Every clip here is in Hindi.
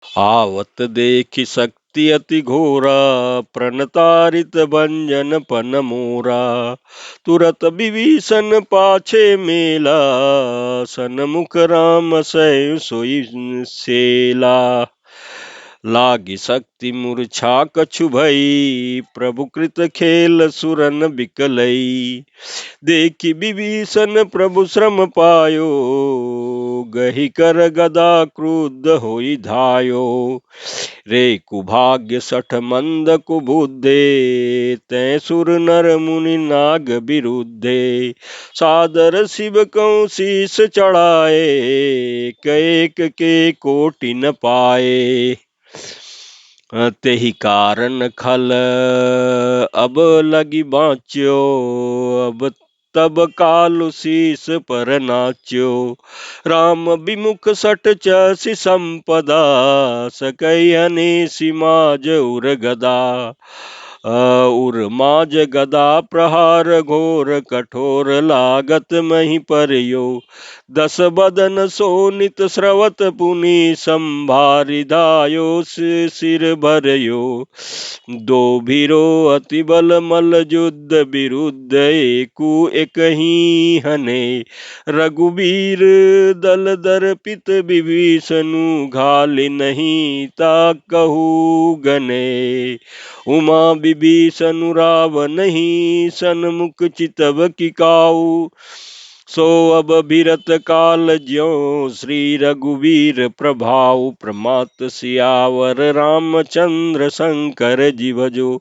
आवत देखि शक्ति अति घोरा, प्रणतारित भंजन पन मोरा। तुरत विभीषण पाछे मेला, सन्मुख राम सै सोई सेला। लागी शक्ति मूर्छा कछु भई, प्रभु कृत खेल सुरन बिकलई। देखि विभीषण प्रभु श्रम पायो, गही कर गदा क्रुद्ध होई धायो। रे कुभाग्य सठ मंद कुबुद्धे, तै सुर नर मुनि नाग बिरुद्धे। सादर शिव कौ शीस चढ़ाए, कैक के कोटि न पाए। तेहि कारण खल अब लगी बाँच्यो, अब तब कालु शीस पर नाच्यो। राम विमुख सठ चसी संपदा, सकई अनेसी माज उर गदा। उर माज गदा प्रहार घोर, कठोर लागत मही परयो। दस बदन सोनित स्रवत पुनि, संभारि धायो सिर भरयो। दो भीरो अति बल मल युद्ध, विरुद्ध एकु एकहि हने। रघुबीर दल दर्पित, विभीषनु घालि नहीं ताकहु गने। उमा विभीषनु रावनहि, सन्मुख चितव की काऊ। सो अब बिरत काल ज्यों, श्री रघुवीर प्रभाऊ। प्रमात सियावर रामचंद्र शंकर जी भजो।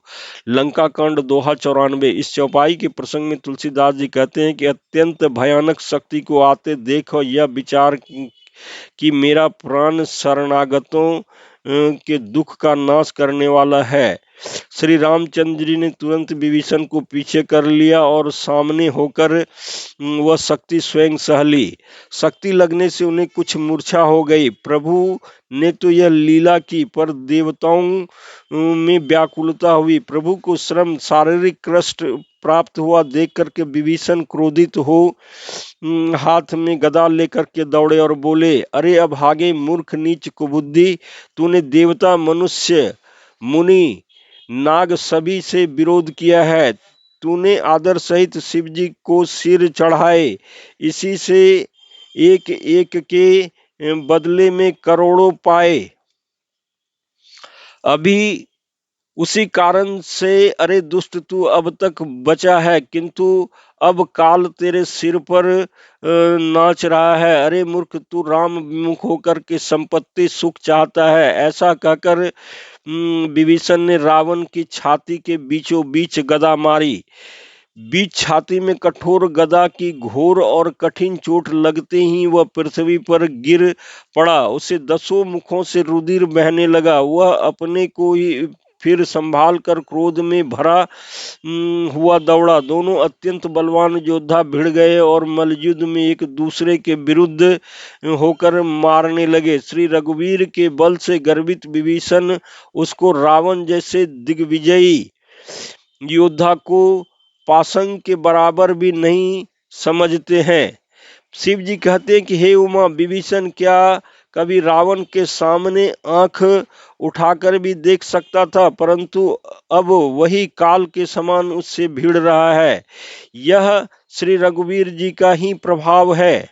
लंका कांड दोहा 94। इस चौपाई के प्रसंग में तुलसीदास जी कहते हैं कि अत्यंत भयानक शक्ति को आते देखो यह विचार कि मेरा प्राण शरणागतों के दुख का नाश करने वाला है। श्री रामचंद्र जी ने तुरंत विभीषण को पीछे कर लिया और सामने होकर वह शक्ति स्वयं सह ली। शक्ति लगने से उन्हें कुछ मूर्छा हो गई। प्रभु ने तो यह लीला की, पर देवताओं में व्याकुलता हुई। प्रभु को श्रम शारीरिक कष्ट प्राप्त हुआ देख करके विभीषण क्रोधित हो हाथ में गदा लेकर के दौड़े और बोले, अरे अभागे मूर्ख नीच कुबुद्धि, तूने देवता मनुष्य मुनि नाग सभी से विरोध किया है। तूने आदर सहित शिव जी को सिर चढ़ाए, इसी से एक एक के बदले में करोड़ों पाए। अभी उसी कारण से अरे दुष्ट तू अब तक बचा है, किंतु अब काल तेरे सिर पर नाच रहा है। अरे मूर्ख, तू राम विमुख होकर के संपत्ति सुख चाहता है। ऐसा कहकर विभीषण ने रावण की छाती के बीचों बीच गदा मारी। बीच छाती में कठोर गदा की घोर और कठिन चोट लगते ही वह पृथ्वी पर गिर पड़ा। उसे 10 मुखों से रुधिर बहने लगा। वह अपने को ही फिर संभाल कर क्रोध में भरा हुआ दौड़ा। दोनों अत्यंत बलवान योद्धा भिड़ गए और मल्लयुद्ध में एक दूसरे के विरुद्ध होकर मारने लगे। श्री रघुवीर के बल से गर्वित विभीषण उसको रावण जैसे दिग्विजयी योद्धा को पासंग के बराबर भी नहीं समझते हैं। शिव जी कहते हैं कि हे उमा, विभीषण क्या कभी रावण के सामने आंख उठाकर भी देख सकता था, परंतु अब वही काल के समान उससे भिड़ रहा है। यह श्री रघुवीर जी का ही प्रभाव है।